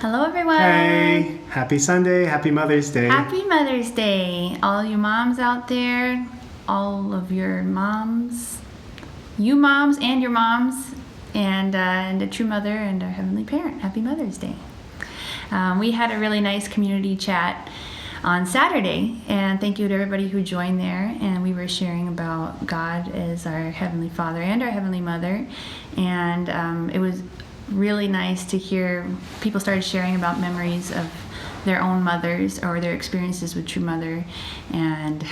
Hello, everyone. Hey, happy Sunday, happy Mother's Day. Happy Mother's Day. All you moms out there, all of your moms, you moms and your moms, and a true mother and our Heavenly Parent. Happy Mother's Day. We had a really nice community chat on Saturday, and thank you to everybody who joined there. And we were sharing about God as our Heavenly Father and our Heavenly Mother, and it was really nice to hear people started sharing about memories of their own mothers or their experiences with True Mother, and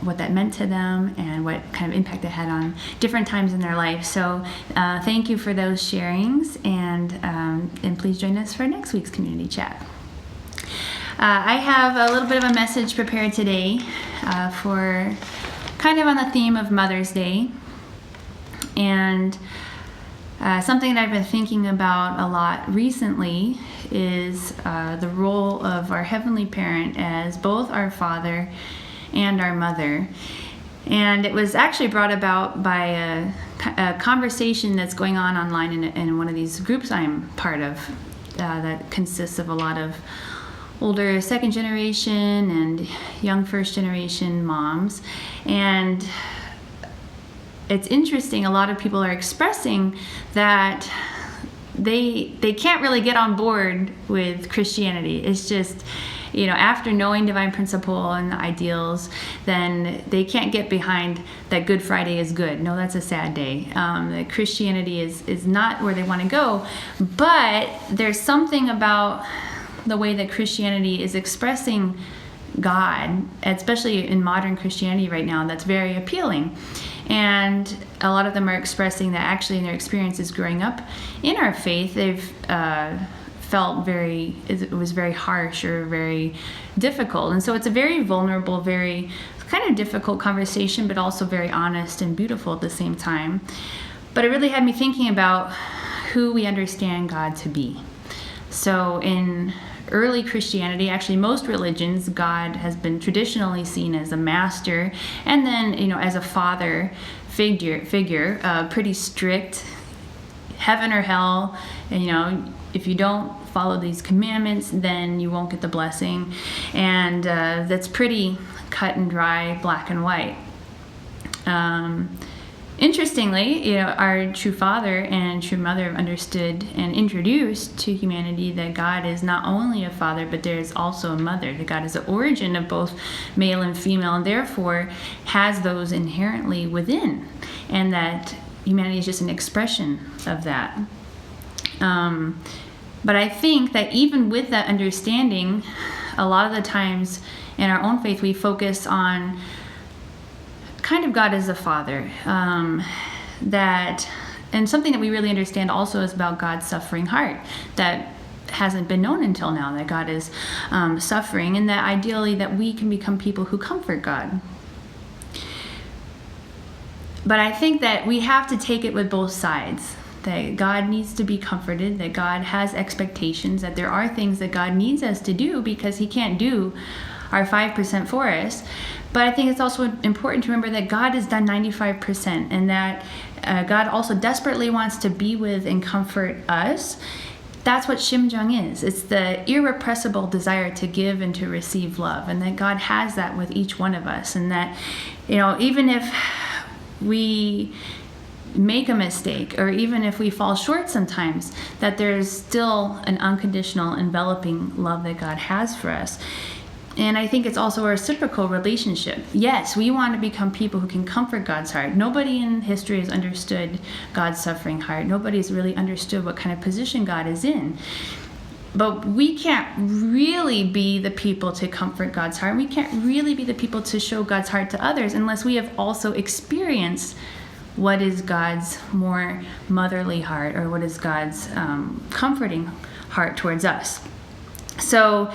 what that meant to them and what kind of impact it had on different times in their life. So thank you for those sharings, and please join us for next week's community chat. I have a little bit of a message prepared today for kind of on the theme of Mother's Day, and something that I've been thinking about a lot recently is the role of our Heavenly Parent as both our Father and our Mother. And it was actually brought about by a conversation that's going on online in one of these groups I'm part of that consists of a lot of older second generation and young first generation moms. And it's interesting, a lot of people are expressing that they can't really get on board with Christianity. It's just, after knowing divine principle and the ideals, then they can't get behind that Good Friday is good. No, that's a sad day. That Christianity is not where they want to go. But there's something about the way that Christianity is expressing God, especially in modern Christianity right now, that's very appealing. And a lot of them are expressing that actually in their experiences growing up in our faith, they've felt it was very harsh or very difficult. And so it's a very vulnerable, very kind of difficult conversation, but also very honest and beautiful at the same time. But it really had me thinking about who we understand God to be. So in early Christianity, actually most religions, God has been traditionally seen as a master, and then as a father figure, pretty strict, heaven or hell, and if you don't follow these commandments, then you won't get the blessing, and that's pretty cut and dry, black and white. Interestingly, our true Father and true Mother have understood and introduced to humanity that God is not only a father, but there is also a mother, that God is the origin of both male and female, and therefore has those inherently within, and that humanity is just an expression of that. But I think that even with that understanding, a lot of the times in our own faith, we focus on kind of God as a father, and something that we really understand also is about God's suffering heart that hasn't been known until now, that God is suffering, and that ideally that we can become people who comfort God. But I think that we have to take it with both sides, that God needs to be comforted, that God has expectations, that there are things that God needs us to do because he can't do our 5% for us. But I think it's also important to remember that God has done 95%, and that God also desperately wants to be with and comfort us. That's what Shimjung is. It's the irrepressible desire to give and to receive love, and that God has that with each one of us, and that even if we make a mistake, or even if we fall short sometimes, that there's still an unconditional enveloping love that God has for us. And I think it's also a reciprocal relationship. Yes, we want to become people who can comfort God's heart. Nobody in history has understood God's suffering heart. Nobody's really understood what kind of position God is in. But we can't really be the people to comfort God's heart. We can't really be the people to show God's heart to others unless we have also experienced what is God's more motherly heart, or what is God's comforting heart towards us. So,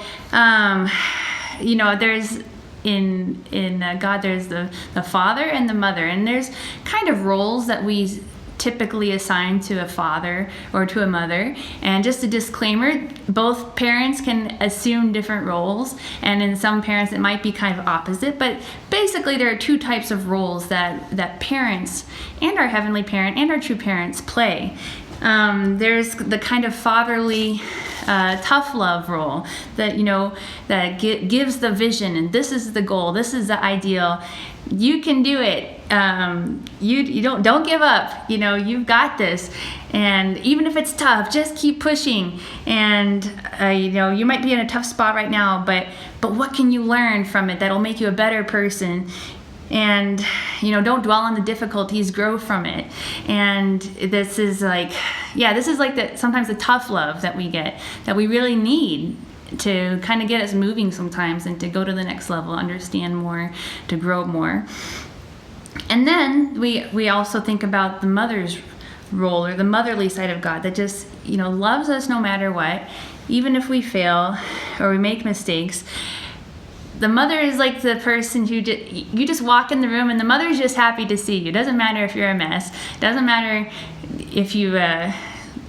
there's in God, there's the father and the mother, and there's kind of roles that we typically assign to a father or to a mother. And just a disclaimer, both parents can assume different roles, and in some parents it might be kind of opposite, but basically there are two types of roles that parents and our Heavenly Parent and our true parents play. There's the kind of fatherly, tough love role that, that gives the vision, and this is the goal, this is the ideal. You can do it. You don't give up. You've got this. And even if it's tough, just keep pushing. And you might be in a tough spot right now, but what can you learn from it that'll make you a better person? And don't dwell on the difficulties, grow from it. And this is like sometimes the tough love that we get, that we really need to kind of get us moving sometimes and to go to the next level, understand more, to grow more. And then we also think about the mother's role, or the motherly side of God, that just loves us no matter what, even if we fail or we make mistakes. The mother is like the person who you just walk in the room and the mother is just happy to see you. Doesn't matter if you're a mess. Doesn't matter if you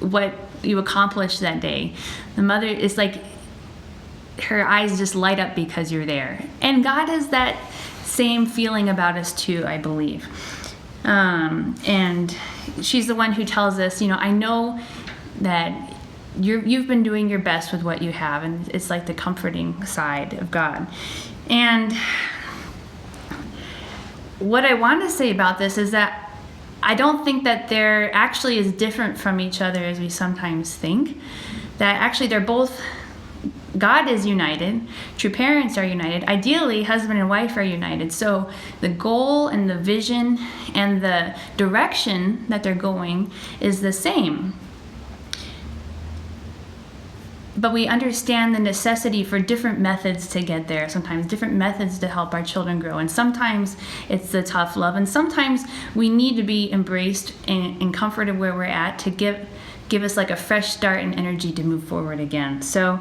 what you accomplished that day. The mother is like, her eyes just light up because you're there. And God has that same feeling about us too, I believe. And she's the one who tells us, I know that you've been doing your best with what you have, and it's like the comforting side of God. And what I want to say about this is that I don't think that they're actually as different from each other as we sometimes think. That actually they're both, God is united, true parents are united, ideally husband and wife are united. So the goal and the vision and the direction that they're going is the same. But we understand the necessity for different methods to get there, sometimes different methods to help our children grow. And sometimes it's the tough love, and sometimes we need to be embraced and comforted where we're at to give us like a fresh start and energy to move forward again. So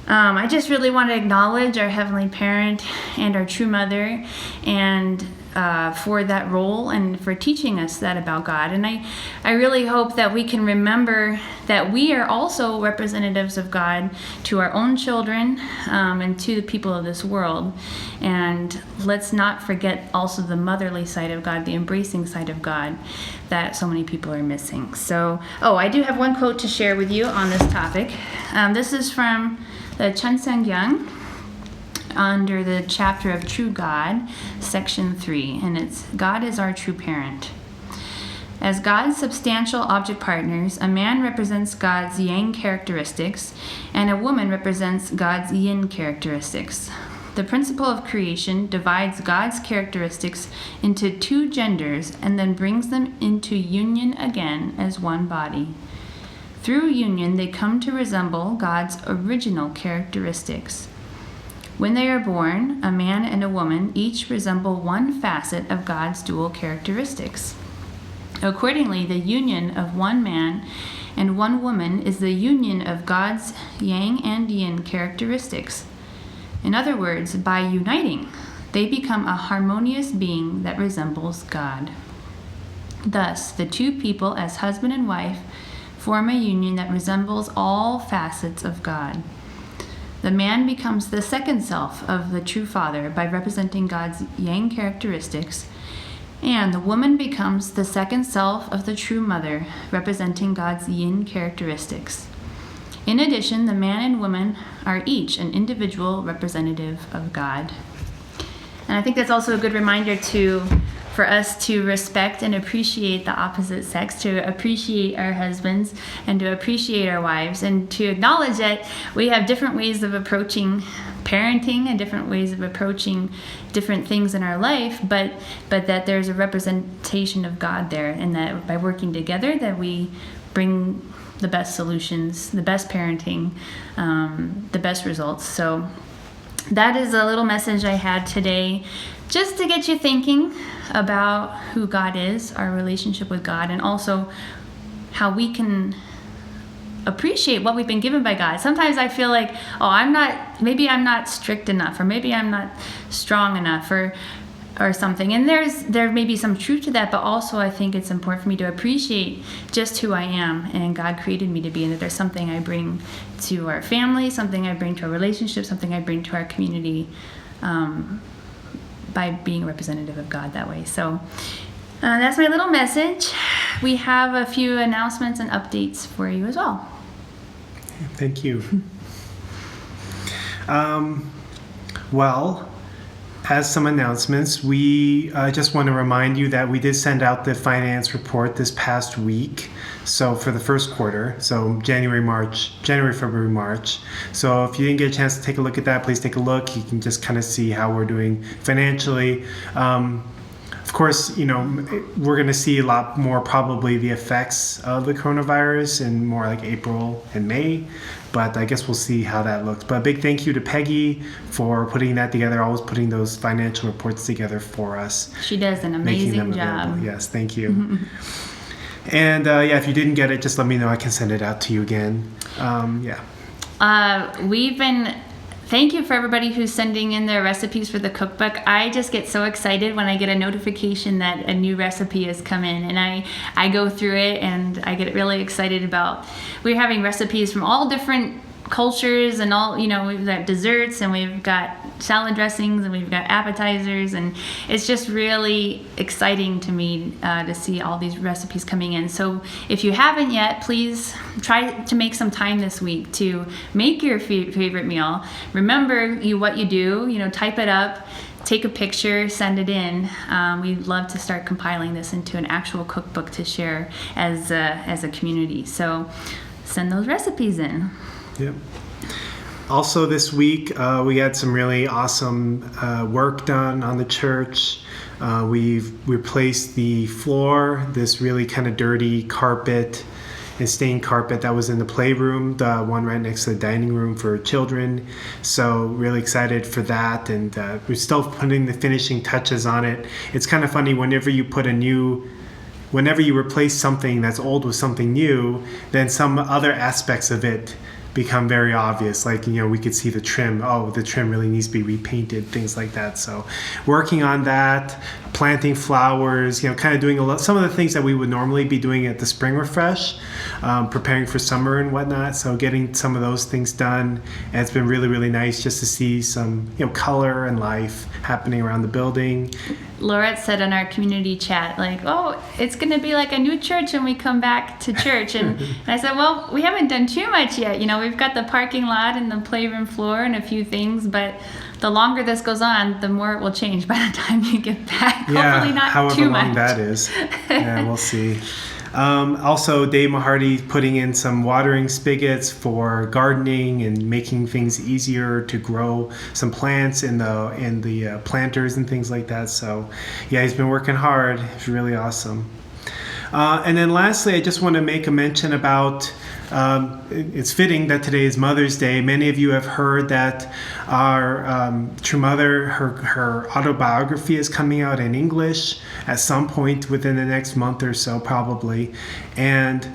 I just really want to acknowledge our Heavenly Parent and our true mother, and for that role and for teaching us that about God. And I really hope that we can remember that we are also representatives of God to our own children and to the people of this world. And let's not forget also the motherly side of God, the embracing side of God that so many people are missing. So, I do have one quote to share with you on this topic. This is from the Chansangyang, under the chapter of True God, section 3, and it's God is our true parent. As God's substantial object partners, a man represents God's yang characteristics, and a woman represents God's yin characteristics. The principle of creation divides God's characteristics into two genders and then brings them into union again as one body. Through union, they come to resemble God's original characteristics. When they are born, a man and a woman each resemble one facet of God's dual characteristics. Accordingly, the union of one man and one woman is the union of God's yang and yin characteristics. In other words, by uniting, they become a harmonious being that resembles God. Thus, the two people as husband and wife form a union that resembles all facets of God. The man becomes the second self of the true father by representing God's yang characteristics, and the woman becomes the second self of the true mother, representing God's yin characteristics. In addition, the man and woman are each an individual representative of God. And I think that's also a good reminder for us to respect and appreciate the opposite sex, to appreciate our husbands and to appreciate our wives, and to acknowledge that we have different ways of approaching parenting and different ways of approaching different things in our life, but that there's a representation of God there, and that by working together that we bring the best solutions, the best parenting, the best results. So that is a little message I had today, just to get you thinking about who God is, our relationship with God, and also how we can appreciate what we've been given by God. Sometimes I feel like, maybe I'm not strict enough, or maybe I'm not strong enough, or something. And there may be some truth to that, but also I think it's important for me to appreciate just who I am and God created me to be, and that there's something I bring to our family, something I bring to our relationship, something I bring to our community, by being a representative of God that way. So That's my little message. We have a few announcements and updates for you as well. Thank you. Well, as some announcements, we just want to remind you that we did send out the finance report this past week. So for the first quarter, so January, February, March. So if you didn't get a chance to take a look at that, please take a look. You can just kind of see how we're doing financially. Of course, we're going to see a lot more probably the effects of the coronavirus in more like April and May, but I guess we'll see how that looks. But a big thank you to Peggy for putting that together, always putting those financial reports together for us. She does an amazing job. Yes, thank you. And if you didn't get it, just let me know. I can send it out to you again. Thank you for everybody who's sending in their recipes for the cookbook. I just get so excited when I get a notification that a new recipe has come in, and I go through it and I get really excited about. We're having recipes from all different cultures and all, we've got desserts and we've got salad dressings and we've got appetizers, and it's just really exciting to me to see all these recipes coming in. So if you haven't yet, please try to make some time this week to make your favorite meal. Remember what you do, type it up, take a picture, send it in. We'd love to start compiling this into an actual cookbook to share as a community. So send those recipes in. Yep. Also this week, we had some really awesome work done on the church. We've replaced the floor, this really kind of dirty carpet and stained carpet that was in the playroom, the one right next to the dining room for children. So really excited for that, and we're still putting the finishing touches on it. It's kind of funny whenever you replace something that's old with something new, then some other aspects of it become very obvious. Like, we could see the trim. Oh, the trim really needs to be repainted, things like that. So working on that, planting flowers, kind of doing some of the things that we would normally be doing at the spring refresh, preparing for summer and whatnot. So getting some of those things done. And it's been really, really nice just to see some, color and life happening around the building. Laurette said in our community chat, it's going to be like a new church when we come back to church. And I said, well, we haven't done too much yet. We've got the parking lot and the playroom floor and a few things, but the longer this goes on, the more it will change by the time you get back. Yeah, hopefully not however too long much. that is. Yeah, we'll see. Also, Dave Mahardy putting in some watering spigots for gardening and making things easier to grow some plants in the planters and things like that. So, yeah, he's been working hard. It's really awesome. And then lastly, I just want to make a mention about, it's fitting that today is Mother's Day. Many of you have heard that our true mother, her autobiography is coming out in English at some point within the next month or so, probably. And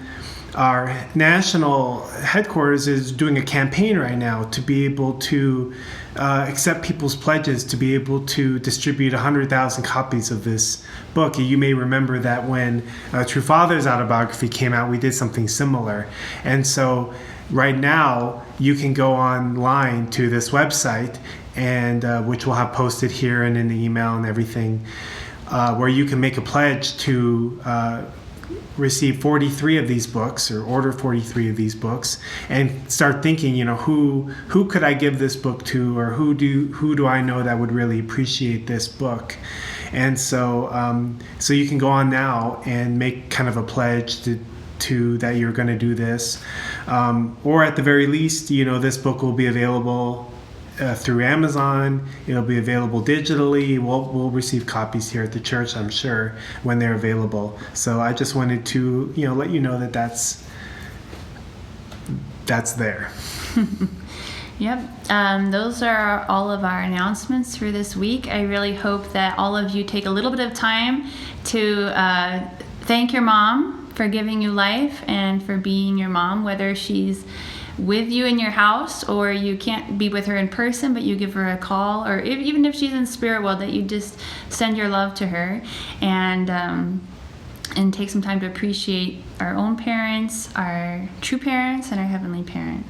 our national headquarters is doing a campaign right now to be able to accept people's pledges to be able to distribute 100,000 copies of this book. You may remember that when True Father's autobiography came out, we did something similar. And so right now, you can go online to this website, and which we'll have posted here and in the email and everything, where you can make a pledge to receive 43 of these books, or order 43 of these books, and start thinking, who could I give this book to, or who do I know that would really appreciate this book. And so so you can go on now and make kind of a pledge to that you're going to do this, or at the very least, this book will be available through Amazon. It'll be available digitally. We'll receive copies here at the church, I'm sure, when they're available. So I just wanted to, let you know that that's there. Yep. Those are all of our announcements for this week. I really hope that all of you take a little bit of time to thank your mom for giving you life and for being your mom, whether she's with you in your house or you can't be with her in person, but you give her a call, or even if she's in spirit world, that you just send your love to her, and take some time to appreciate our own parents, our true parents, and our heavenly parent.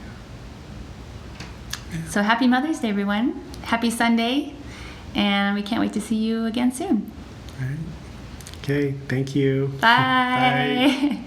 So happy Mother's Day, everyone. Happy Sunday, and we can't wait to see you again soon. All right. Okay, thank you. Bye.